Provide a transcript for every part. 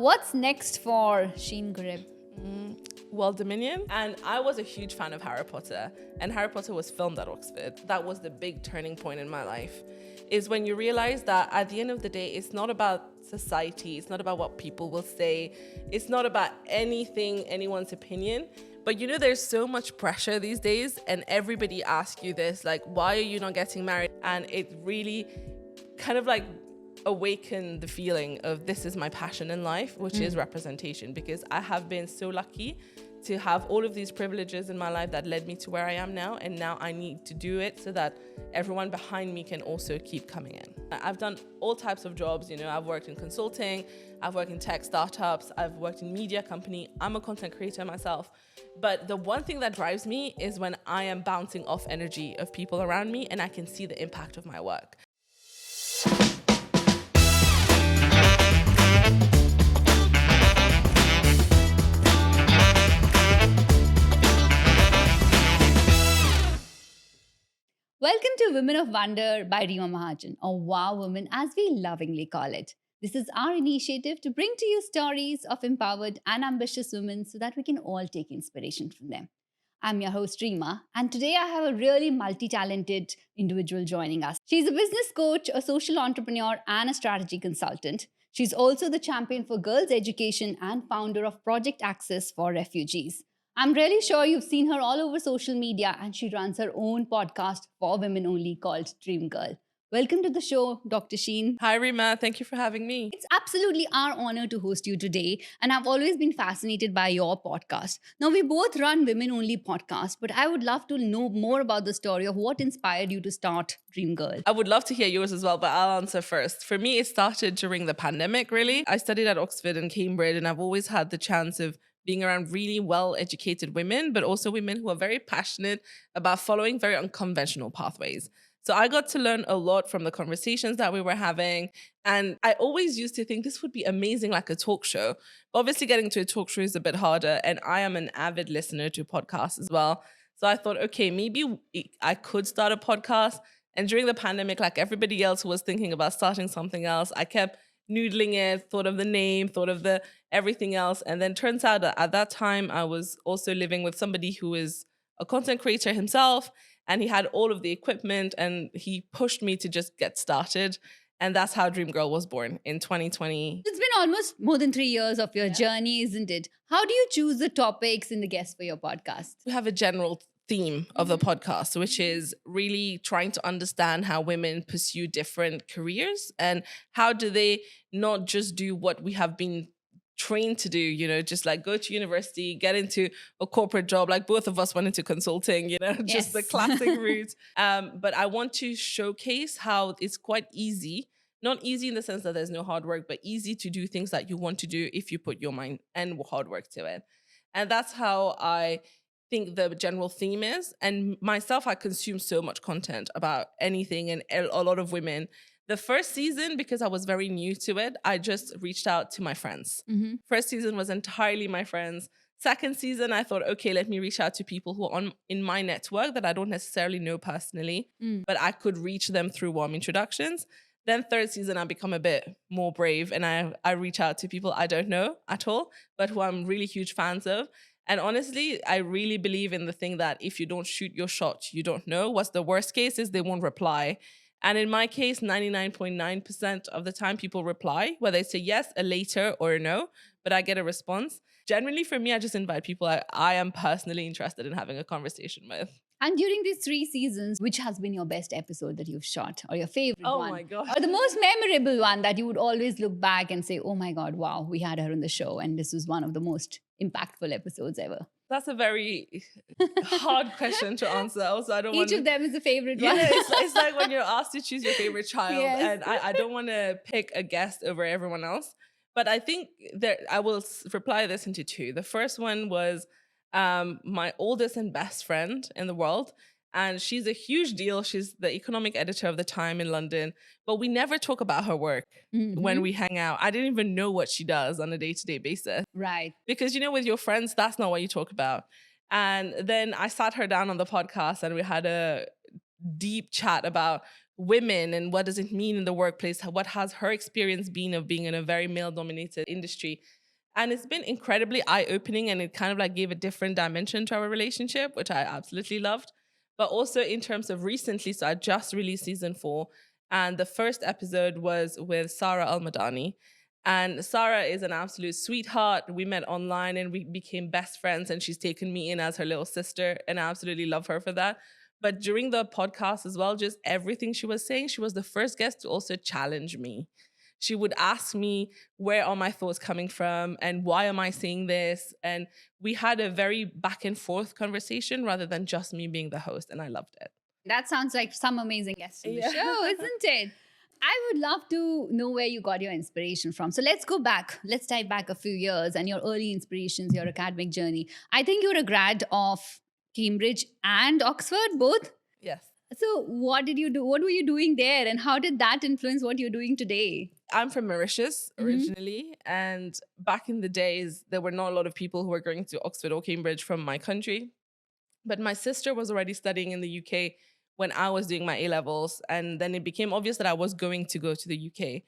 What's next for Sheen Gurrib? World Dominion. And I was a huge fan of Harry Potter, and Harry Potter was filmed at Oxford. That was the big turning point in my life, is when you realize that at the end of the day, it's not about society, it's not about what people will say, it's not about anyone's opinion. But you know, there's so much pressure these days, and everybody asks you this, like, why are you not getting married? And it really kind of like awaken the feeling of this is my passion in life, which is representation, because I have been so lucky to have all of these privileges in my life that led me to where I am now, and now I need to do it so that everyone behind me can also keep coming in. I've done all types of jobs, you know, I've worked in consulting, I've worked in tech startups, I've worked in media company, I'm a content creator myself. But the one thing that drives me is when I am bouncing off energy of people around me and I can see the impact of my work. Welcome to Women of Wonder by Rima Mahajan, or Wow Women as we lovingly call it. This is our initiative to bring to you stories of empowered and ambitious women so that we can all take inspiration from them. I'm your host, Rima, and today I have a really multi-talented individual joining us. She's a business coach, a social entrepreneur, and a strategy consultant. She's also the champion for girls' education and founder of Project Access for Refugees. I'm really sure you've seen her all over social media, and she runs her own podcast for women only called Dream Girl. Welcome to the show, Dr. Sheen. Hi, Rima. Thank you for having me. It's absolutely our honor to host you today, and I've always been fascinated by your podcast. Now, we both run women only podcasts, but I would love to know more about the story of what inspired you to start Dream Girl. I would love to hear yours as well, but I'll answer first. For me, it started during the pandemic, really. I studied at Oxford and Cambridge, and I've always had the chance of being around really well-educated women, but also women who are very passionate about following very unconventional pathways. So I got to learn a lot from the conversations that we were having. And I always used to think this would be amazing, like a talk show. But obviously getting to a talk show is a bit harder. And I am an avid listener to podcasts as well. So I thought, okay, maybe I could start a podcast. And during the pandemic, like everybody else who was thinking about starting something else, I kept noodling it, thought of the name, thought of the everything else. And then turns out that at that time, I was also living with somebody who is a content creator himself, and he had all of the equipment, and he pushed me to just get started. And that's how Dream Girl was born in 2020. It's been almost more than 3 years of your journey, isn't it? How do you choose the topics and the guests for your podcast? We have a general theme of the podcast, which is really trying to understand how women pursue different careers and how do they not just do what we have been trained to do, you know, just like go to university, get into a corporate job, like both of us went into consulting, you know, just the classic route. But I want to showcase how it's quite easy, not easy in the sense that there's no hard work, but easy to do things that you want to do if you put your mind and hard work to it. And that's how I think the general theme is. And myself, I consume so much content about anything and a lot of women. The first season, because I was very new to it, I just reached out to my friends. First season was entirely my friends. Second season, I thought, okay, let me reach out to people who are in my network that I don't necessarily know personally, but I could reach them through warm introductions. Then third season, I become a bit more brave, and I reach out to people I don't know at all, but who I'm really huge fans of. And honestly, I really believe in the thing that if you don't shoot your shot, you don't know. What's the worst case is they won't reply. And in my case, 99.9% of the time people reply, whether it's a yes, a later, or a no, but I get a response. Generally, for me, I just invite people I am personally interested in having a conversation with. And during these 3 seasons, which has been your best episode that you've shot, or your favorite one? Oh my God. Or the most memorable one that you would always look back and say, oh my God, wow, we had her on the show, and this was one of the most impactful episodes ever? That's a very hard question to answer. Also, I don't want Each of them is a favorite one. Yeah, it's like when you're asked to choose your favorite child, Yes. and I don't want to pick a guest over everyone else. But I think that I will reply this into 2. The first one was my oldest and best friend in the world. And she's a huge deal. She's the economic editor of The Time in London. But we never talk about her work when we hang out. I didn't even know what she does on a day-to-day basis. Right. Because, you know, with your friends, that's not what you talk about. And then I sat her down on the podcast and we had a deep chat about women and what does it mean in the workplace? What has her experience been of being in a very male dominated industry? And it's been incredibly eye opening, and it kind of like gave a different dimension to our relationship, which I absolutely loved. But also in terms of recently, so I just released season 4, and the first episode was with Sarah Al Madani. And Sarah is an absolute sweetheart. We met online and we became best friends, and she's taken me in as her little sister, and I absolutely love her for that. But during the podcast as well, just everything she was saying, she was the first guest to also challenge me. She would ask me, where are my thoughts coming from and why am I saying this? And we had a very back and forth conversation rather than just me being the host, and I loved it. That sounds like some amazing guests on the Yeah. show, isn't it? I would love to know where you got your inspiration from. So let's go back. Let's dive back a few years and your early inspirations, your academic journey. I think you're a grad of Cambridge and Oxford, both. Yes. So what did you do? What were you doing there? And how did that influence what you're doing today? I'm from Mauritius originally. And back in the days, there were not a lot of people who were going to Oxford or Cambridge from my country. But my sister was already studying in the UK when I was doing my A levels. And then it became obvious that I was going to go to the UK.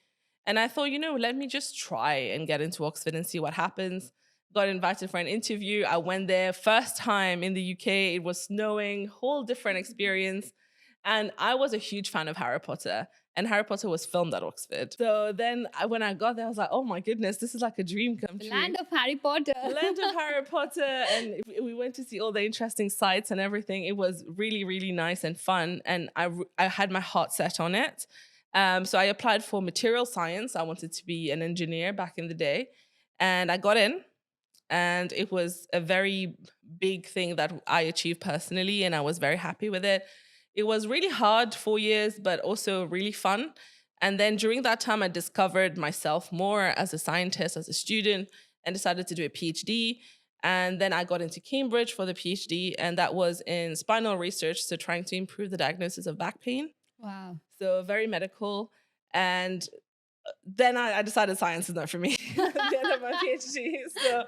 And I thought, let me just try and get into Oxford and see what happens. Got invited for an interview. I went there, first time in the UK. It was snowing, whole different experience. And I was a huge fan of Harry Potter. And Harry Potter was filmed at Oxford. So then when I got there, I was like, oh my goodness, this is like a dream come The true. land of Harry Potter. The land of Harry Potter. And we went to see all the interesting sites and everything. It was really, really nice and fun. And I had my heart set on it. So I applied for material science. I wanted to be an engineer back in the day. And I got in. And it was a very big thing that I achieved personally. And I was very happy with it. It was really hard, 4 years, but also really fun. And then during that time, I discovered myself more as a scientist, as a student, and decided to do a PhD. And then I got into Cambridge for the PhD, and that was in spinal research, so trying to improve the diagnosis of back pain. Wow. So very medical. And then I decided science is not for me at the end of my PhD. So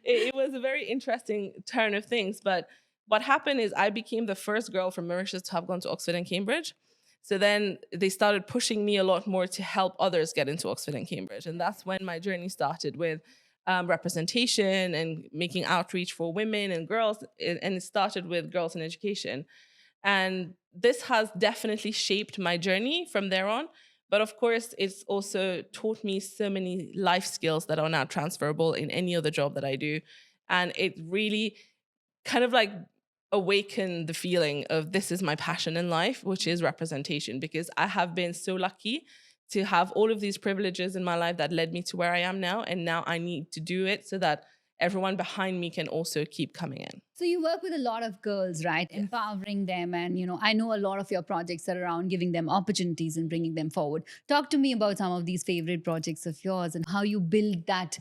it was a very interesting turn of things. But what happened is I became the first girl from Mauritius to have gone to Oxford and Cambridge. So then they started pushing me a lot more to help others get into Oxford and Cambridge. And that's when my journey started with representation and making outreach for women and girls. And it started with girls in education. And this has definitely shaped my journey from there on. But of course, it's also taught me so many life skills that are now transferable in any other job that I do. And it really kind of like awakened the feeling of this is my passion in life, which is representation, because I have been so lucky to have all of these privileges in my life that led me to where I am now. And now I need to do it so that everyone behind me can also keep coming in. So you work with a lot of girls, right? Yes. Empowering them. And, I know a lot of your projects are around giving them opportunities and bringing them forward. Talk to me about some of these favorite projects of yours and how you build that,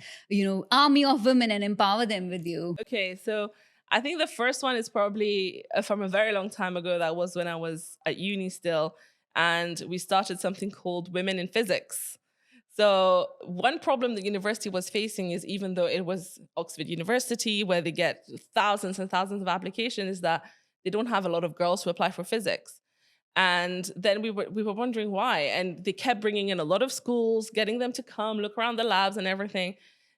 army of women and empower them with you. Okay, so I think the first one is probably from a very long time ago. That was when I was at uni still. And we started something called Women in Physics. So one problem the university was facing is, even though it was Oxford University, where they get thousands and thousands of applications, is that they don't have a lot of girls who apply for physics. And then we were wondering why. And they kept bringing in a lot of schools, getting them to come, look around the labs and everything.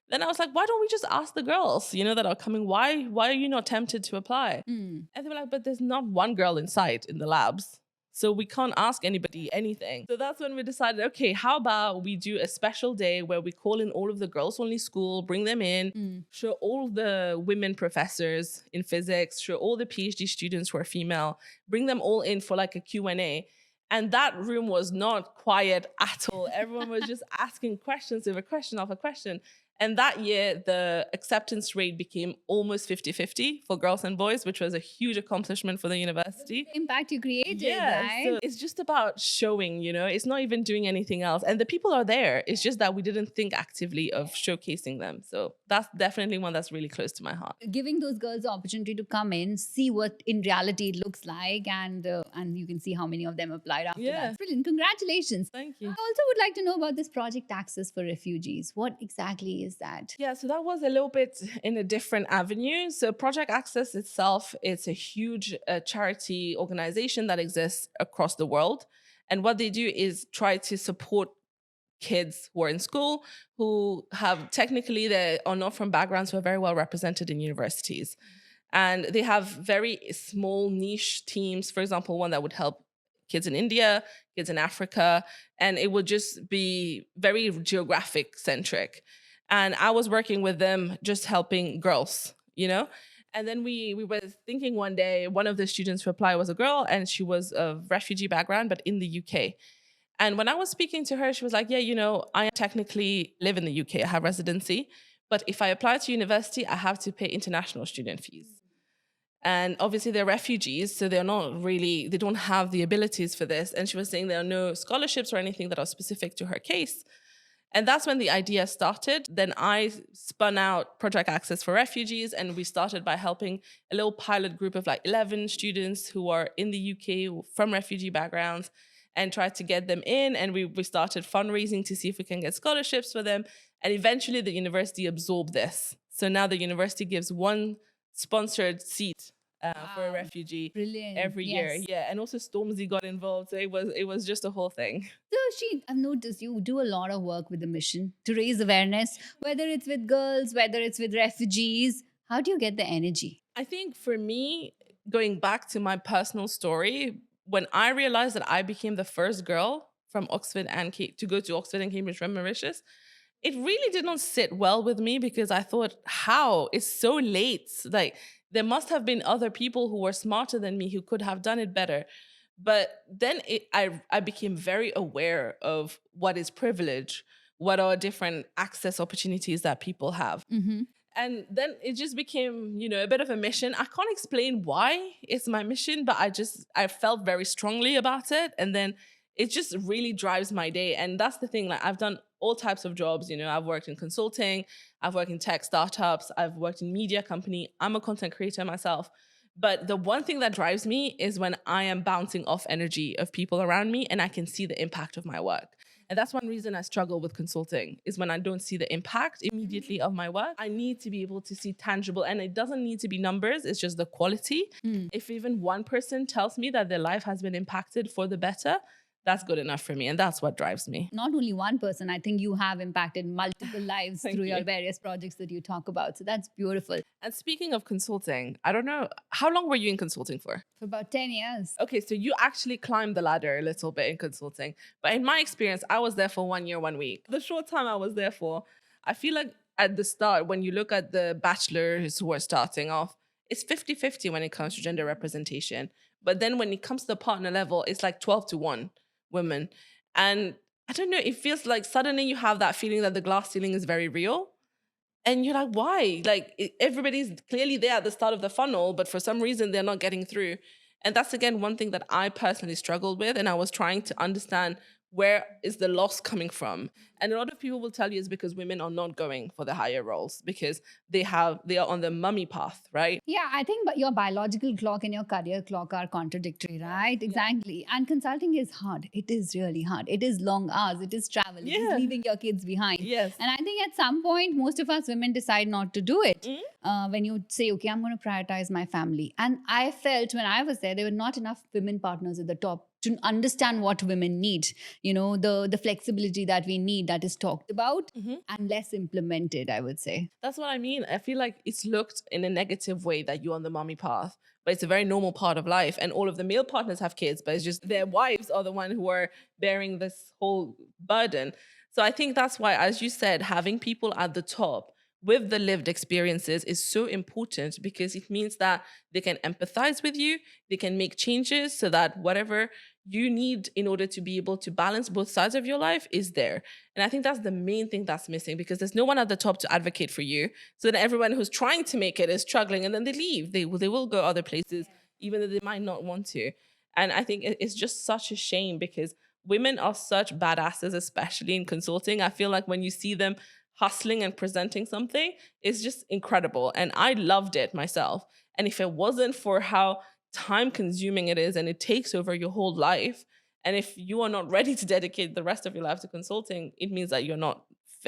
Then I was like, why don't we just ask the girls, that are coming, why are you not tempted to apply? And they were like, but there's not one girl in sight in the labs. So we can't ask anybody anything. So that's when we decided, okay, how about we do a special day where we call in all of the girls only school, bring them in, show all the women professors in physics, show all the PhD students who are female, bring them all in for like a Q&A. And that room was not quiet at all. Everyone was just asking questions over question after question. And that year, the acceptance rate became almost 50-50 for girls and boys, which was a huge accomplishment for the university. The impact you created, right? So it's just about showing, it's not even doing anything else. And the people are there. It's just that we didn't think actively of showcasing them. So that's definitely one that's really close to my heart. Giving those girls the opportunity to come in, see what in reality it looks like, and you can see how many of them applied after that. Brilliant. Congratulations. Thank you. I also would like to know about this Project Access for Refugees. What exactly is that? Yeah, so that was a little bit in a different avenue. So Project Access itself, it's a huge charity organization that exists across the world. And what they do is try to support kids who are in school who have technically they are not from backgrounds who are very well represented in universities. And they have very small niche teams, for example, one that would help kids in India, kids in Africa, and it would just be very geographic centric. And I was working with them just helping girls. And then we were thinking one day, one of the students who applied was a girl, and she was of refugee background, but in the UK. And when I was speaking to her, she was like, yeah, I technically live in the UK, I have residency, but if I apply to university, I have to pay international student fees. And obviously they're refugees, so they don't have the abilities for this. And she was saying there are no scholarships or anything that are specific to her case. And that's when the idea started. Then I spun out Project Access for Refugees, and we started by helping a little pilot group of like 11 students who are in the UK from refugee backgrounds, and tried to get them in. And we started fundraising to see if we can get scholarships for them. And eventually the university absorbed this. So now the university gives one sponsored seat for a Wow. refugee Brilliant. every year. Yes. Yeah. And also Stormzy got involved. So it was just a whole thing. So, Sheen, I've noticed you do a lot of work with the mission to raise awareness, whether it's with girls, whether it's with refugees. How do you get the energy? I think for me, going back to my personal story, when I realized that I became the first girl from Oxford to go to Oxford and Cambridge from Mauritius, it really did not sit well with me because I thought, how? It's so late. Like, there must have been other people who were smarter than me who could have done it better. But then I became very aware of what is privilege, what are different access opportunities that people have. Mm-hmm. And then it just became, a bit of a mission. I can't explain why it's my mission, but I felt very strongly about it. And then it just really drives my day. And that's the thing, like I've done all types of jobs. I've worked in consulting, I've worked in tech startups, I've worked in media company. I'm a content creator myself. But the one thing that drives me is when I am bouncing off energy of people around me and I can see the impact of my work. And that's one reason I struggle with consulting, is when I don't see the impact immediately of my work. I need to be able to see tangible, and it doesn't need to be numbers, it's just the quality. If even one person tells me that their life has been impacted for the better, that's good enough for me. And that's what drives me. Not only one person, I think you have impacted multiple lives Thank through you. your various projects that you talk about. So that's beautiful. And speaking of consulting, I don't know, how long were you in consulting for? For about 10 years. Okay, so you actually climbed the ladder a little bit in consulting. But in my experience, I was there for 1 year, 1 week. The short time I was there for, I feel like at the start, when you look at the bachelors who are starting off, it's 50-50 when it comes to gender representation. But then when it comes to the partner level, it's like 12-1 women. And I don't know, it feels like suddenly you have that feeling that the glass ceiling is very real. And you're like, why? Like, everybody's clearly there at the start of the funnel, but for some reason they're not getting through. And that's, again, one thing that I personally struggled with. And I was trying to understand, where is the loss coming from? And a lot of people will tell you it's because women are not going for the higher roles because they are on the mummy path, right? Yeah, I think but your biological clock and your career clock are contradictory, right? Exactly. And consulting is hard. It is really hard. It is long hours. It is travel. It Yeah. is leaving your kids behind. Yes. And I think at some point, most of us women decide not to do it. When you say, okay, I'm going to prioritize my family. And I felt when I was there were not enough women partners at the top to understand what women need, the flexibility that we need that is talked about and less implemented, I would say. That's what I mean. I feel like it's looked in a negative way that you're on the mommy path, but it's a very normal part of life. And all of the male partners have kids, but it's just their wives are the one who are bearing this whole burden. So I think that's why, as you said, having people at the top with the lived experiences is so important, because it means that they can empathize with you, they can make changes so that whatever you need in order to be able to balance both sides of your life is there. And I think that's the main thing that's missing, because there's no one at the top to advocate for you. So then everyone who's trying to make it is struggling, and then they leave. They will go other places, even though they might not want to. And I think it's just such a shame, because women are such badasses, especially in consulting. I feel like when you see them hustling and presenting something, it's just incredible. And I loved it myself. And if it wasn't for how time consuming it is and it takes over your whole life, and if you are not ready to dedicate the rest of your life to consulting, it means that you're not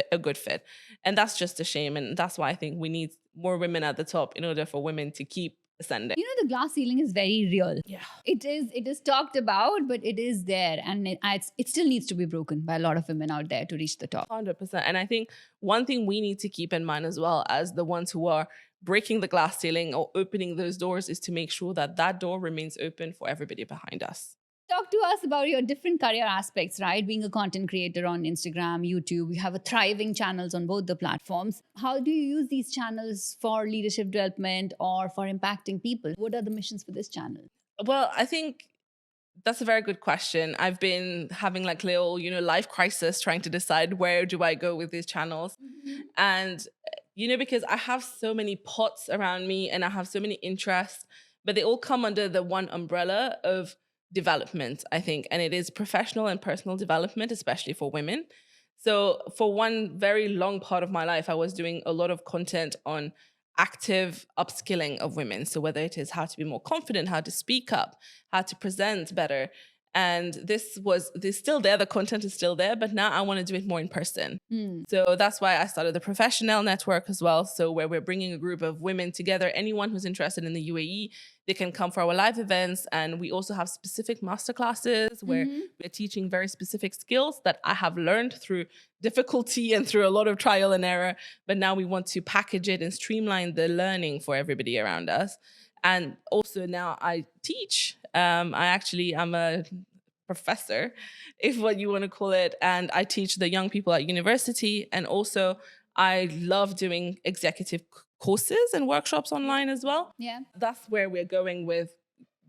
a good fit. And that's just a shame. And that's why I think we need more women at the top in order for women to keep ascending. You know, the glass ceiling is very real. Yeah. It is talked about, but it is there, and it still needs to be broken by a lot of women out there to reach the top. 100%. And I think one thing we need to keep in mind as well as the ones who are breaking the glass ceiling or opening those doors is to make sure that that door remains open for everybody behind us. Talk to us about your different career aspects, right? Being a content creator on Instagram, YouTube, you have a thriving channels on both the platforms. How do you use these channels for leadership development or for impacting people? What are the missions for this channel? Well, I think that's a very good question. I've been having like little, life crisis trying to decide where do I go with these channels. And, because I have so many pots around me and I have so many interests, but they all come under the one umbrella of development, I think. And it is professional and personal development, especially for women. So for one very long part of my life, I was doing a lot of content on active upskilling of women. So whether it is how to be more confident, how to speak up, how to present better. And this still there, the content is still there, but now I want to do it more in person. So that's why I started the Professional Network as well. So where we're bringing a group of women together, anyone who's interested in the UAE, they can come for our live events. And we also have specific masterclasses where we're teaching very specific skills that I have learned through difficulty and through a lot of trial and error. But now we want to package it and streamline the learning for everybody around us. And also now I teach. I'm a professor, if what you want to call it. And I teach the young people at university. And also I love doing executive courses and workshops online as well. Yeah. That's where we're going with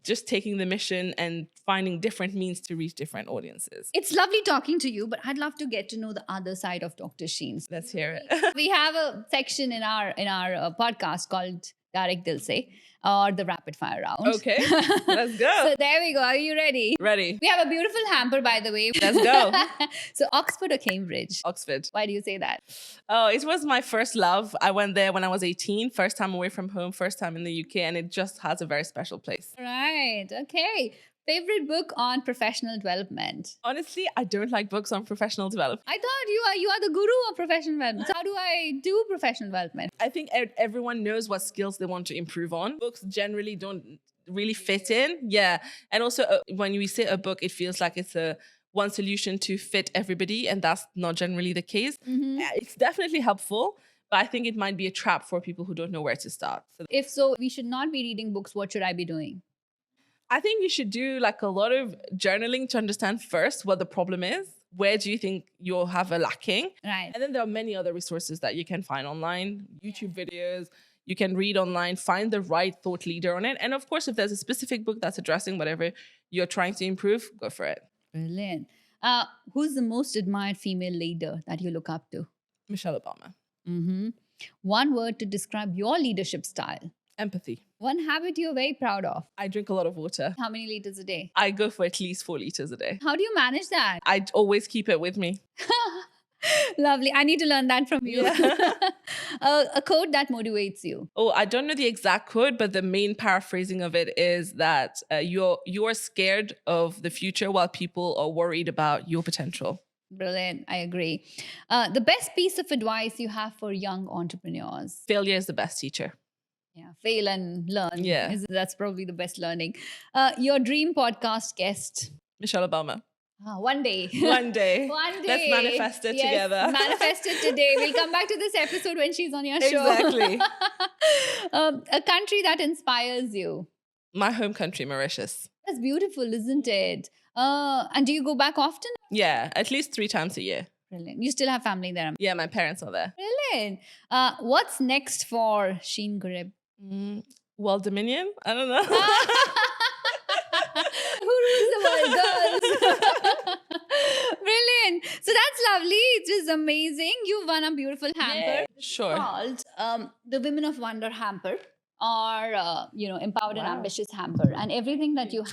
just taking the mission and finding different means to reach different audiences. It's lovely talking to you, but I'd love to get to know the other side of Dr. Sheen. Let's hear it. We have a section in our podcast called Direct Dil Se, or the rapid fire round. Okay, let's go. So there we go. Are you ready? Ready. We have a beautiful hamper, by the way. Let's go. So Oxford or Cambridge? Oxford. Why do you say that? Oh, it was my first love. I went there when I was 18, first time away from home, first time in the UK, and it just has a very special place. Right. Okay. Favorite book on professional development? Honestly, I don't like books on professional development. I thought you are the guru of professional development. So how do I do professional development? I think everyone knows what skills they want to improve on. Books generally don't really fit in. Yeah. And also when we say a book, it feels like it's a one solution to fit everybody. And that's not generally the case. It's definitely helpful, but I think it might be a trap for people who don't know where to start. So if so, we should not be reading books. What should I be doing? I think you should do like a lot of journaling to understand first what the problem is. Where do you think you'll have a lacking? Right. And then there are many other resources that you can find online, YouTube videos, you can read online, find the right thought leader on it. And of course, if there's a specific book that's addressing whatever you're trying to improve, go for it. Brilliant. Who's the most admired female leader that you look up to? Michelle Obama. One word to describe your leadership style. Empathy. One habit you're very proud of. I drink a lot of water. How many liters a day? I go for at least 4 liters a day. How do you manage that? I always keep it with me. Lovely. I need to learn that from you. Yeah. A quote that motivates you. Oh, I don't know the exact quote, but the main paraphrasing of it is that you're scared of the future while people are worried about your potential. Brilliant. I agree. The best piece of advice you have for young entrepreneurs? Failure is the best teacher. Yeah, fail and learn. Yeah. That's probably the best learning. Your dream podcast guest? Michelle Obama. One day. One day. One day. Let's manifest it together. Manifest it today. We'll come back to this episode when she's on your show. Exactly. A country that inspires you? My home country, Mauritius. That's beautiful, isn't it? And do you go back often? Yeah, at least 3 times a year. Brilliant. You still have family there? Yeah, my parents are there. Brilliant. What's next for Sheen Gurrib? World Dominion? I don't know. Who rules the world, girls? Brilliant. So that's lovely. It was amazing. You've won a beautiful hamper. Yeah, sure. Called the Women of Wonder hamper, or empowered and ambitious hamper, and everything that you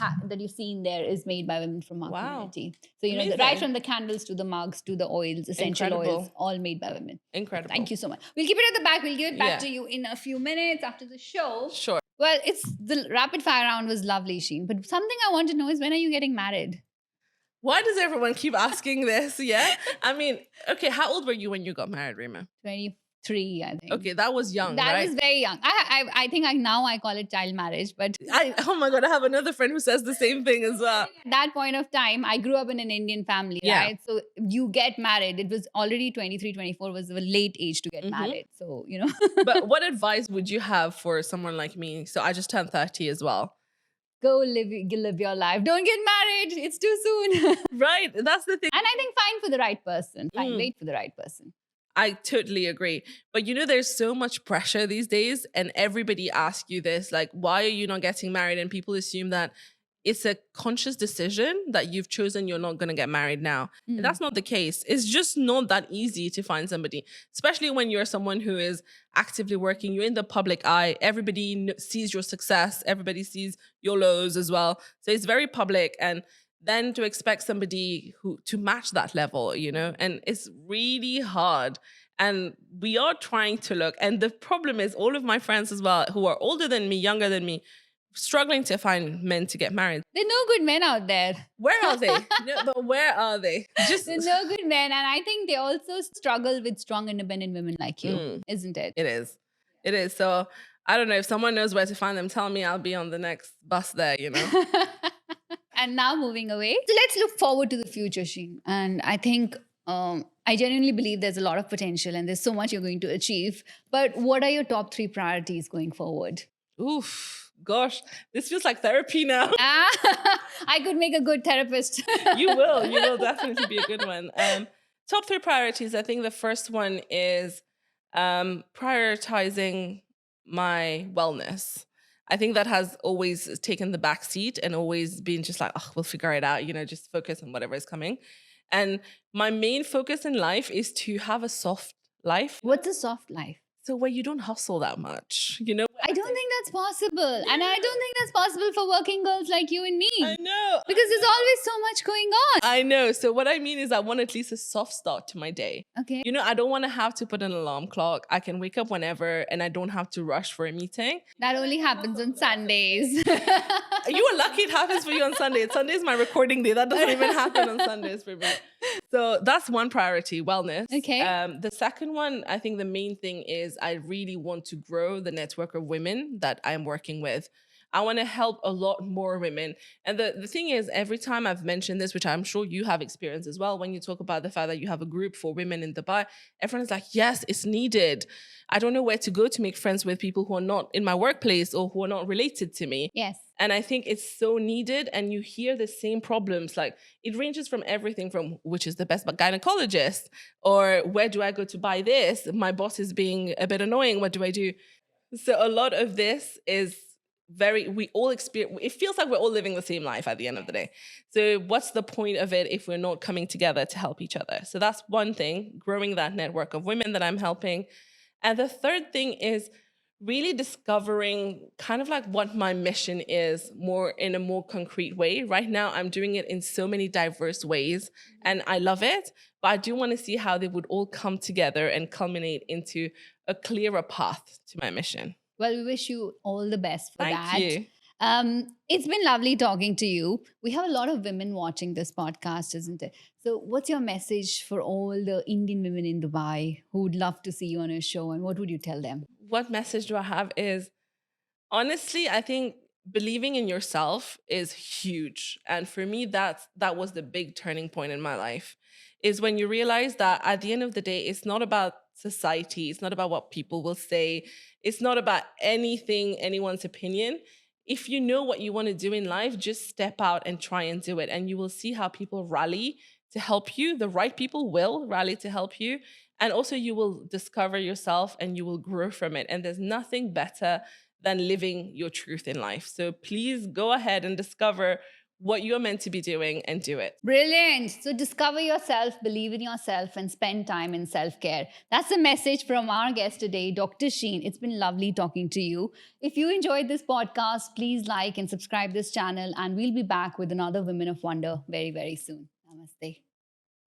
see in there is made by women from our community. So right from the candles to the mugs to the oils, essential oils, all made by women. Incredible. Thank you so much. We'll keep it at the back. We'll give it back to you in a few minutes after the show. Sure. Well, the rapid fire round was lovely, Sheen. But something I want to know is, when are you getting married? Why does everyone keep asking this? Yeah. I mean, okay, how old were you when you got married, Rima? 23. 3, I think. Okay, that was young, That right? was very young. I think now I call it child marriage, but Oh my God, I have another friend who says the same thing as well. at that point of time, I grew up in an Indian family, Yeah. right? So you get married. It was already 23, 24 was a late age to get Mhm. married. So, you know. But what advice would you have for someone like me? So I just turned 30 as well. Go live your life. Don't get married. It's too soon. And Right. That's the thing. I think find for the right person. Mm. Wait for the right person. I totally agree. But there's so much pressure these days, and everybody asks you this, like, why are you not getting married? And people assume that it's a conscious decision that you've chosen you're not going to get married now. And that's not the case. It's just not that easy to find somebody, especially when you're someone who is actively working. You're in the public eye. Everybody sees your success. Everybody sees your lows as well. So it's very public. And then to expect somebody who to match that level, and it's really hard. And we are trying to look. And the problem is all of my friends as well, who are older than me, younger than me, struggling to find men to get married. There are no good men out there. Where are they? No, but where are they? Just There are no good men. And I think they also struggle with strong, independent women like you, isn't it? It is. It is. So I don't know if someone knows where to find them. Tell me, I'll be on the next bus there. And now moving away. So let's look forward to the future, Sheen. And I think I genuinely believe there's a lot of potential and there's so much you're going to achieve. But what are your top 3 priorities going forward? Oof, gosh, this feels like therapy now. I could make a good therapist. You will definitely be a good one. Top 3 priorities. I think the first one is prioritizing my wellness. I think that has always taken the back seat and always been just like, oh, we'll figure it out, just focus on whatever is coming. And my main focus in life is to have a soft life. What's a soft life? So where you don't hustle that much, I don't think that's possible. And I don't think that's possible for working girls like you and me. I know. Because there's always so much going on. I know. So what I mean is I want at least a soft start to my day. Okay. I don't want to have to put an alarm clock. I can wake up whenever and I don't have to rush for a meeting. That only happens on Sundays. You are lucky it happens for you on Sunday. Sunday is my recording day. That doesn't even happen on Sundays for me. So that's one priority, wellness. Okay. The second one, I think the main thing is I really want to grow the network of women that I'm working with. I want to help a lot more women. And the thing is, every time I've mentioned this, which I'm sure you have experienced as well, when you talk about the fact that you have a group for women in Dubai, everyone's like, yes, it's needed. I don't know where to go to make friends with people who are not in my workplace or who are not related to me. Yes. And I think it's so needed. And you hear the same problems. Like it ranges from everything from which is the best gynecologist or where do I go to buy this? My boss is being a bit annoying. What do I do? So a lot of this is we all experience, it feels like we're all living the same life at the end of the day. So what's the point of it if we're not coming together to help each other? So that's one thing, growing that network of women that I'm helping. And the third thing is really discovering kind of like what my mission is more in a more concrete way. Right now, I'm doing it in so many diverse ways and I love it, but I do want to see how they would all come together and culminate into a clearer path to my mission. Well, we wish you all the best for that. Thank you. It's been lovely talking to you. We have a lot of women watching this podcast, isn't it? So what's your message for all the Indian women in Dubai who would love to see you on a show, and what would you tell them? What message do I have is, honestly, I think believing in yourself is huge. And for me, that was the big turning point in my life, is when you realize that at the end of the day, it's not about society. It's not about what people will say. It's not about anyone's opinion. If you know what you want to do in life, just step out and try and do it. And you will see how people rally to help you. The right people will rally to help you. And also you will discover yourself and you will grow from it. And there's nothing better than living your truth in life. So please go ahead and discover what you're meant to be doing and do it. Brilliant. So discover yourself, believe in yourself, and spend time in self-care. That's the message from our guest today, Dr. Sheen. It's been lovely talking to you. If you enjoyed this podcast, please like and subscribe this channel, and we'll be back with another Women of Wonder very, very soon. Namaste.